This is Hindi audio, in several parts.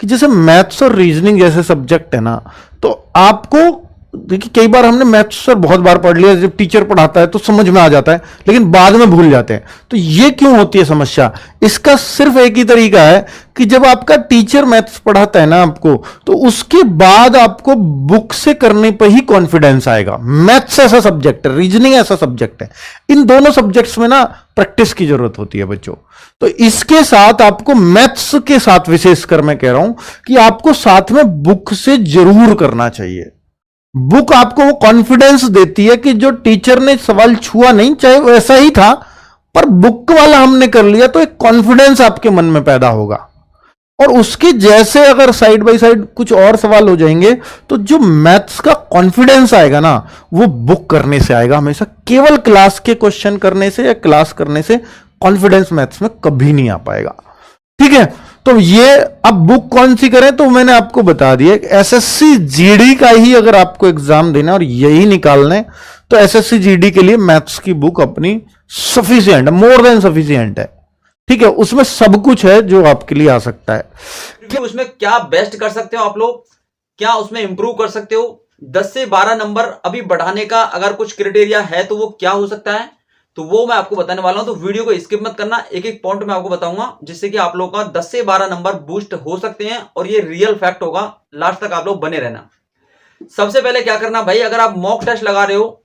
कि जैसे मैथ्स और रीजनिंग जैसे सब्जेक्ट है ना, तो आपको देखिए कई बार हमने मैथ्स सर बहुत बार पढ़ लिया, जब टीचर पढ़ाता है तो समझ में आ जाता है, लेकिन बाद में भूल जाते हैं। तो ये क्यों होती है समस्या? इसका सिर्फ एक ही तरीका है कि जब आपका टीचर मैथ्स पढ़ाता है ना आपको, तो उसके बाद आपको बुक से करने पर ही कॉन्फिडेंस आएगा। मैथ्स ऐसा सब्जेक्ट है, रीजनिंग ऐसा सब्जेक्ट है, इन दोनों सब्जेक्ट्स में ना प्रैक्टिस की जरूरत होती है बच्चों। तो इसके साथ आपको मैथ्स के साथ विशेषकर मैं कह रहा हूं कि आपको साथ में बुक से जरूर करना चाहिए। बुक आपको वो कॉन्फिडेंस देती है कि जो टीचर ने सवाल छुआ नहीं, चाहे वैसा ही था, पर बुक वाला हमने कर लिया, तो एक कॉन्फिडेंस आपके मन में पैदा होगा। और उसके जैसे अगर साइड बाय साइड कुछ और सवाल हो जाएंगे, तो जो मैथ्स का कॉन्फिडेंस आएगा ना, वो बुक करने से आएगा हमेशा। केवल क्लास के क्वेश्चन करने से या क्लास करने से कॉन्फिडेंस मैथ्स में कभी नहीं आ पाएगा। ठीक है, तो ये अब बुक कौन सी करें, तो मैंने आपको बता दिया, एसएससी जीडी का ही अगर आपको एग्जाम देना और यही निकालना है, तो एसएससी जीडी के लिए मैथ्स की बुक अपनी सफिशिएंट है, मोर देन सफिशिएंट है। ठीक है, उसमें सब कुछ है जो आपके लिए आ सकता है। कि उसमें क्या बेस्ट कर सकते हो आप लोग, क्या उसमें इंप्रूव कर सकते हो, 10 से 12 नंबर अभी बढ़ाने का अगर कुछ क्राइटेरिया है तो वो क्या हो सकता है, तो वो मैं आपको बताने वाला हूं। तो वीडियो को स्किप मत करना, एक एक पॉइंट मैं आपको बताऊंगा जिससे कि आप लोगों का 10 से 12 नंबर बूस्ट हो सकते हैं, और ये रियल फैक्ट होगा। लास्ट तक आप लोग बने रहना। सबसे पहले क्या करना भाई, अगर आप मॉक टेस्ट लगा रहे हो,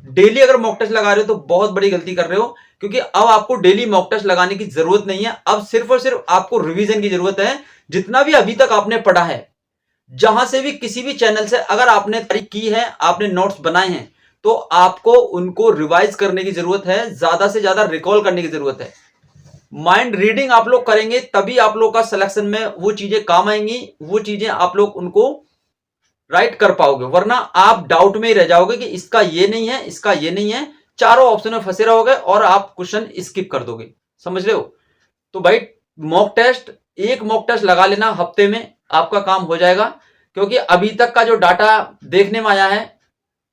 डेली अगर मॉक टेस्ट लगा रहे हो, तो बहुत बड़ी गलती कर रहे हो, क्योंकि अब आपको डेली मॉक टेस्ट लगाने की जरूरत नहीं है। अब सिर्फ और सिर्फ आपको रिवीजन की जरूरत है। जितना भी अभी तक आपने पढ़ा है, जहां से भी किसी भी चैनल से अगर आपने तैयारी की है, आपने नोट्स बनाए हैं, तो आपको उनको रिवाइज करने की जरूरत है, ज्यादा से ज्यादा रिकॉल करने की जरूरत है। माइंड रीडिंग आप लोग करेंगे तभी आप लोग का सिलेक्शन में वो चीजें काम आएंगी, वो चीजें आप लोग उनको राइट कर पाओगे, वरना आप डाउट में ही रह जाओगे कि इसका ये नहीं है, इसका ये नहीं है, चारों ऑप्शन में फंसे रहोगे और आप क्वेश्चन स्किप कर दोगे। समझ रहे हो? तो भाई मॉक टेस्ट, एक मॉक टेस्ट लगा लेना हफ्ते में, आपका काम हो जाएगा। क्योंकि अभी तक का जो डाटा देखने में आया है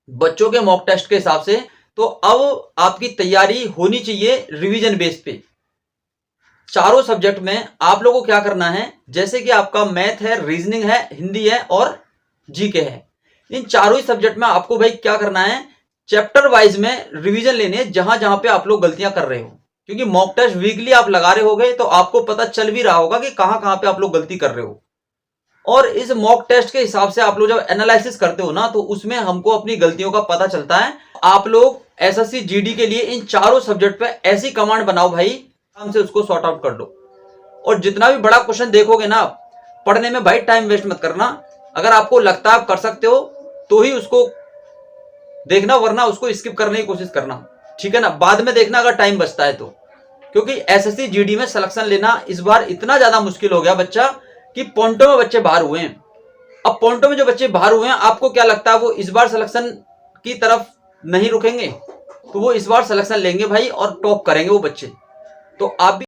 बच्चों के मॉक टेस्ट के हिसाब से, तो अब आपकी तैयारी होनी चाहिए रिवीजन बेस पे। चारों सब्जेक्ट में आप लोगों को क्या करना है, जैसे कि आपका मैथ है, रीजनिंग है, हिंदी है और जीके है, इन चारों ही सब्जेक्ट में आपको भाई क्या करना है, चैप्टर वाइज में रिवीजन लेने, जहां जहां पे आप लोग गलतियां कर रहे हो। क्योंकि मॉक टेस्ट वीकली आप लगा रहे होगे, तो आपको पता चल भी रहा होगा कि कहां कहां पे आप लोग गलती कर रहे हो। और इस मॉक टेस्ट के हिसाब से आप लोग जब एनालिसिस करते हो ना, तो उसमें हमको अपनी गलतियों का पता चलता है। आप लोग एसएससी जीडी के लिए इन चारों सब्जेक्ट पे ऐसी कमांड बनाओ भाई, आराम से उसको सॉर्ट आउट कर लो। और जितना भी बड़ा क्वेश्चन देखोगे ना, पढ़ने में भाई टाइम वेस्ट मत करना। अगर आपको लगता है आप कर सकते हो तो ही उसको देखना, वरना उसको स्किप करने की कोशिश करना। ठीक है ना? बाद में देखना अगर टाइम बचता है तो। क्योंकि एसएससी जीडी में सिलेक्शन लेना इस बार इतना ज्यादा मुश्किल हो गया बच्चा, कि पॉइंटों में बच्चे बाहर हुए हैं। अब पॉइंटों में जो बच्चे बाहर हुए हैं, आपको क्या लगता है वो इस बार सिलेक्शन की तरफ नहीं रुकेंगे? तो वो इस बार सिलेक्शन लेंगे भाई और टॉप करेंगे वो बच्चे। तो आप भी